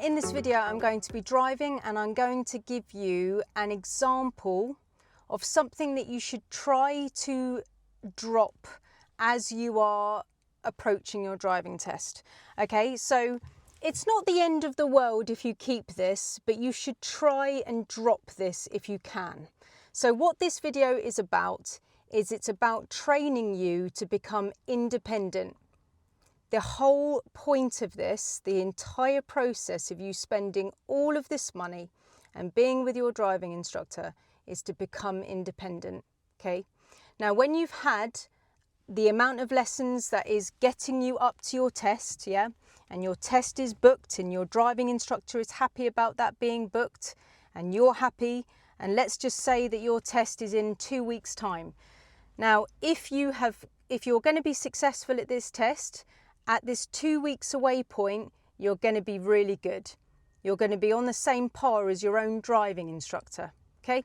In this video, I'm going to be driving and I'm going to give you an example of something that you should try to drop as you are approaching your driving test. Okay, so it's not the end of the world if you keep this, but you should try and drop this if you can. So what this video is about is it's about training you to become independent. The whole point of this, the entire process of you spending all of this money and being with your driving instructor is to become independent, okay? Now, when you've had the amount of lessons that is getting you up to your test, yeah, and your test is booked and your driving instructor is happy about that being booked and you're happy, and let's just say that your test is in 2 weeks' time. Now, if you're going to be successful at this test, at this 2 weeks away point, you're going to be really good. You're going to be on the same par as your own driving instructor, okay?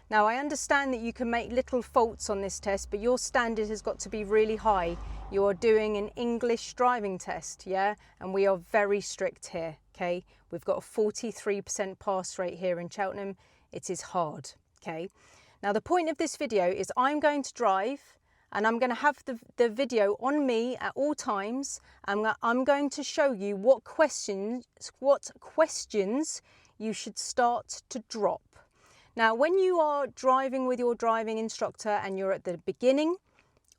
Now, I understand that you can make little faults on this test, but your standard has got to be really high. You're doing an English driving test, yeah? And we are very strict here, okay? We've got a 43% pass rate here in Cheltenham. It is hard, okay? Now, the point of this video is I'm going to drive and I'm going to have the video on me at all times. I'm going to show you what questions you should start to drop. Now, when you are driving with your driving instructor and you're at the beginning,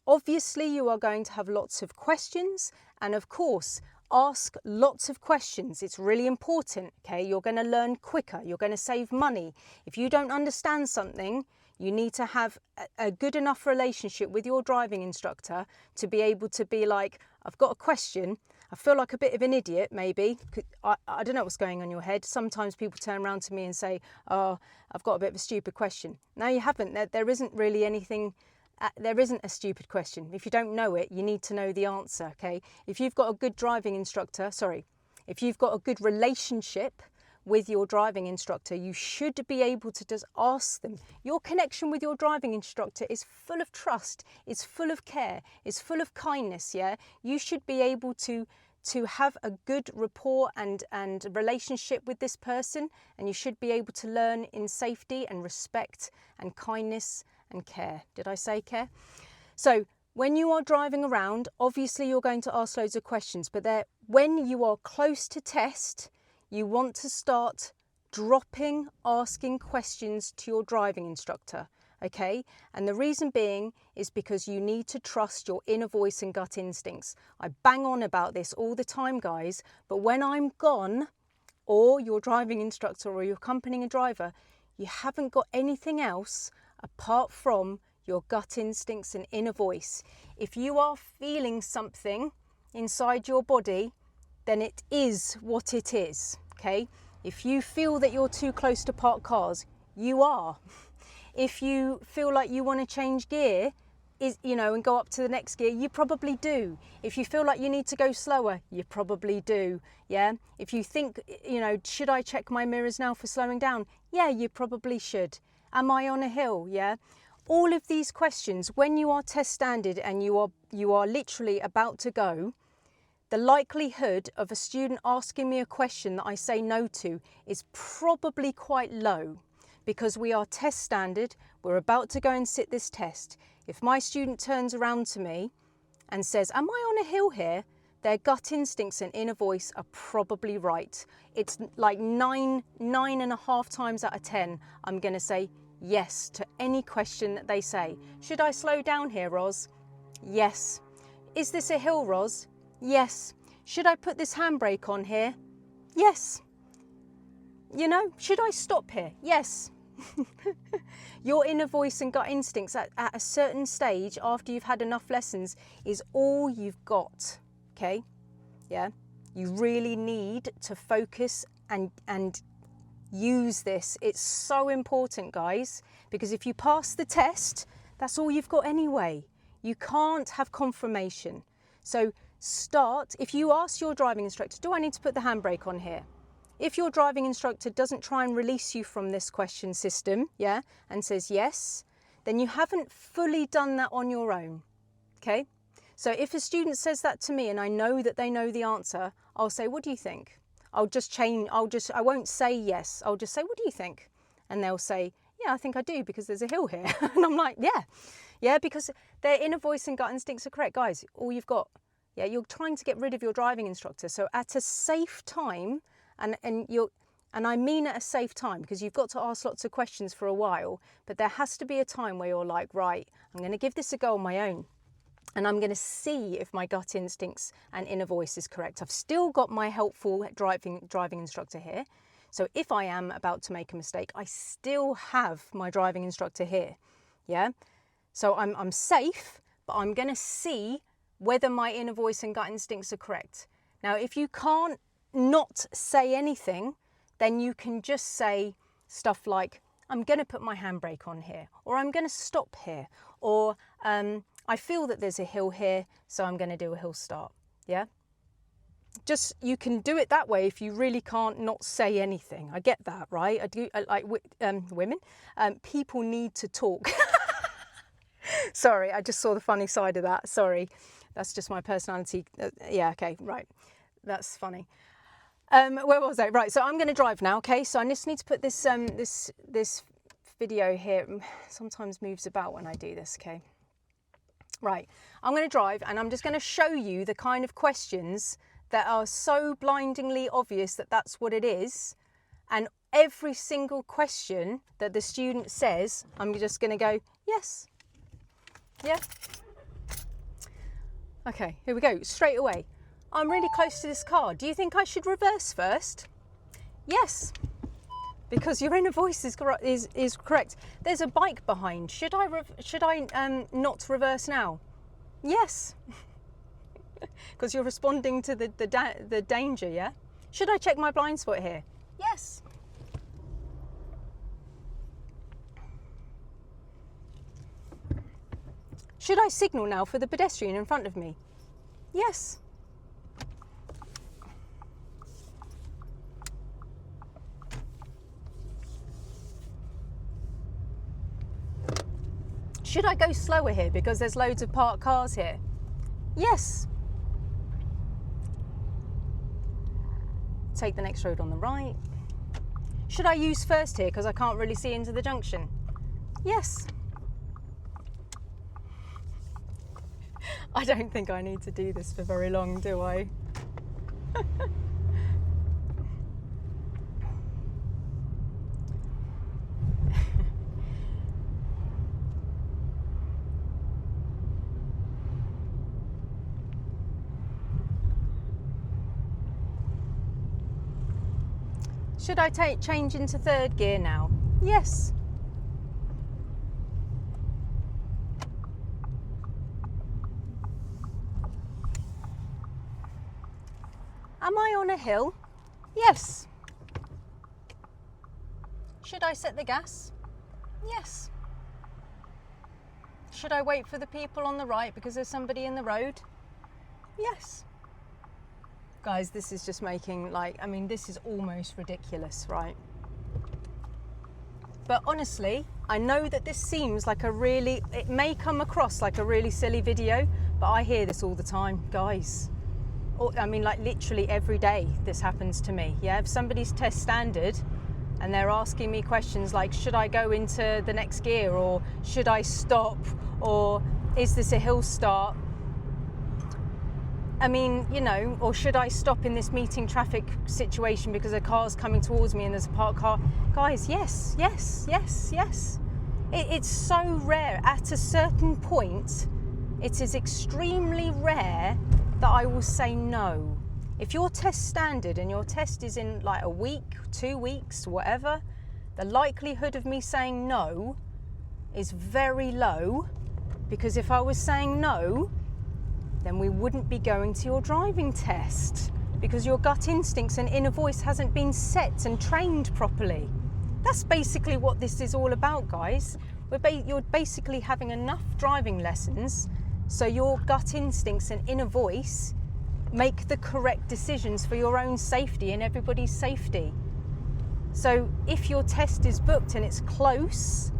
obviously you are going to have lots of questions, and of course, ask lots of questions. It's really important, okay? You're going to learn quicker. You're going to save money. If you don't understand something, you need to have a good enough relationship with your driving instructor to be able to be like, I've got a question. I feel like a bit of an idiot, maybe. I don't know what's going on in your head. Sometimes people turn around to me and say, oh, I've got a bit of a stupid question. No, you haven't. There isn't really anything. There isn't a stupid question. If you don't know it, you need to know the answer, okay? If you've got a good driving instructor, if you've got a good relationship with your driving instructor, you should be able to just ask them. Your connection with your driving instructor is full of trust, it's full of care, it's full of kindness, yeah? You should be able to have a good rapport and relationship with this person, and you should be able to learn in safety and respect and kindness and care. Did I say care? So when you are driving around, obviously you're going to ask loads of questions, but when you are close to test, you want to start dropping asking questions to your driving instructor, okay? And the reason being is because you need to trust your inner voice and gut instincts. I bang on about this all the time, guys, but when I'm gone, or your driving instructor or your accompanying driver, you haven't got anything else apart from your gut instincts and inner voice. If you are feeling something inside your body, then it is what it is, okay? If you feel that you're too close to parked cars, you are. If you feel like you want to change gear, and go up to the next gear, you probably do. If you feel like you need to go slower, you probably do, yeah? If you think, should I check my mirrors now for slowing down? Yeah, you probably should. Am I on a hill, yeah? All of these questions, when you are test standard and you are literally about to go, the likelihood of a student asking me a question that I say no to is probably quite low, because we are test standard, we're about to go and sit this test. If my student turns around to me and says, am I on a hill here? Their gut instincts and inner voice are probably right. It's like 9.5 times out of 10, I'm going to say yes to any question that they say. Should I slow down here, Roz? Yes. Is this a hill, Roz? Yes. Should I put this handbrake on here? Yes. Should I stop here? Yes. Your inner voice and gut instincts at a certain stage, after you've had enough lessons, is all you've got, okay? Yeah? You really need to focus and use this. It's so important, guys, because if you pass the test, that's all you've got anyway. You can't have confirmation. So if you ask your driving instructor, do I need to put the handbrake on here? If your driving instructor doesn't try and release you from this question system, yeah, and says yes, then you haven't fully done that on your own, okay? So if a student says that to me and I know that they know the answer, I'll say, what do you think? I'll just change, I won't say yes, I'll just say, what do you think? And they'll say, yeah, I think I do because there's a hill here. And I'm like, yeah, because their inner voice and gut instincts are correct. Guys, all you've got, yeah, you're trying to get rid of your driving instructor. So at a safe time, and I mean at a safe time, because you've got to ask lots of questions for a while, but there has to be a time where you're like, right, I'm going to give this a go on my own. And I'm going to see if my gut instincts and inner voice is correct. I've still got my helpful driving instructor here. So if I am about to make a mistake, I still have my driving instructor here. Yeah. So I'm safe, but I'm going to see whether my inner voice and gut instincts are correct. Now, if you can't not say anything, then you can just say stuff like, I'm going to put my handbrake on here, or I'm going to stop here, or I feel that there's a hill here, so I'm going to do a hill start. Yeah. Just, you can do it that way if you really can't not say anything. I get that, right? I like women. People need to talk. Sorry, I just saw the funny side of that. Sorry, that's just my personality. Yeah, okay, right. That's funny. Where was I? Right, so I'm going to drive now. Okay, so I just need to put this this video here. Sometimes moves about when I do this. Okay. Right, I'm going to drive, and I'm just going to show you the kind of questions that are so blindingly obvious that that's what it is. And every single question that the student says, I'm just going to go, yes. Yeah. Okay, here we go, straight away. I'm really close to this car. Do you think I should reverse first? Yes, because your inner voice is correct. There's a bike behind. Should I not reverse now? Yes, because you're responding to the danger. Yeah. Should I check my blind spot here? Yes. Should I signal now for the pedestrian in front of me? Yes. Should I go slower here because there's loads of parked cars here? Yes. Take the next road on the right. Should I use first here because I can't really see into the junction? Yes. I don't think I need to do this for very long, do I? Should I change into third gear now? Yes. Am I on a hill? Yes. Should I set the gas? Yes. Should I wait for the people on the right because there's somebody in the road? Yes. Guys, this is just making this is almost ridiculous, right? But honestly, I know that this seems like it may come across like a really silly video, but I hear this all the time, guys. Literally every day this happens to me. Yeah, if somebody's test standard and they're asking me questions like, should I go into the next gear, or should I stop, or is this a hill start? Or should I stop in this meeting traffic situation because a car's coming towards me and there's a parked car? Guys, yes. It's so rare. At a certain point, it is extremely rare that I will say no. If your test standard and your test is in like a week, 2 weeks, whatever, the likelihood of me saying no is very low, because if I was saying no, then we wouldn't be going to your driving test, because your gut instincts and inner voice hasn't been set and trained properly. That's basically what this is all about, guys. You're basically having enough driving lessons so your gut instincts and inner voice make the correct decisions for your own safety and everybody's safety. So if your test is booked and it's close,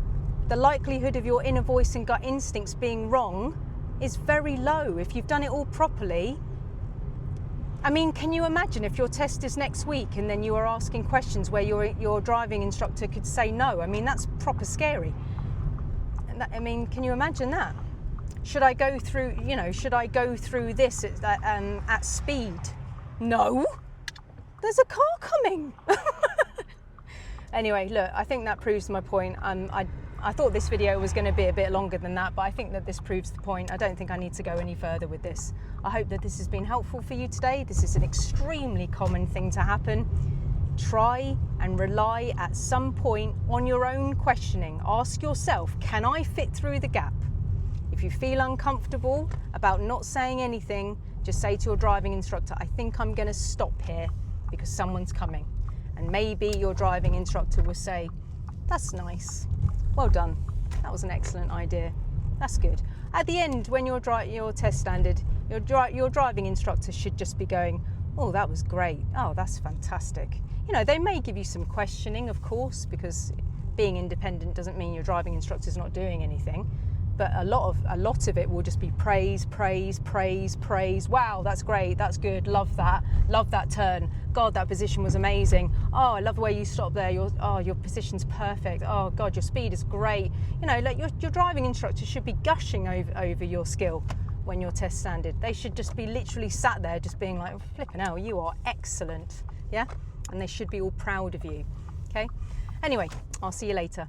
the likelihood of your inner voice and gut instincts being wrong is very low. If you've done it all properly, I mean, can you imagine if your test is next week and then you are asking questions where your driving instructor could say no? I mean, that's proper scary. I mean, can you imagine that? Should I go through, should I go through this at speed? No, there's a car coming. Anyway, look, I think that proves my point. I thought this video was going to be a bit longer than that, but I think that this proves the point. I don't think I need to go any further with this. I hope that this has been helpful for you today. This is an extremely common thing to happen. Try and rely at some point on your own questioning. Ask yourself, can I fit through the gap? If you feel uncomfortable about not saying anything, just say to your driving instructor, I think I'm going to stop here because someone's coming. And maybe your driving instructor will say, that's nice. Well done. That was an excellent idea. That's good. At the end, when your test standard, your driving instructor should just be going, oh, that was great. Oh, that's fantastic. They may give you some questioning, of course, because being independent doesn't mean your driving instructor's not doing anything. But a lot of it will just be praise, praise, praise, praise. Wow, that's great, that's good, love that turn. God, that position was amazing. Oh, I love the way you stopped there. Your position's perfect. Oh God, your speed is great. Like your driving instructor should be gushing over your skill when your test standard. They should just be literally sat there just being like, flipping hell, you are excellent. Yeah, and they should be all proud of you. Okay. Anyway, I'll see you later.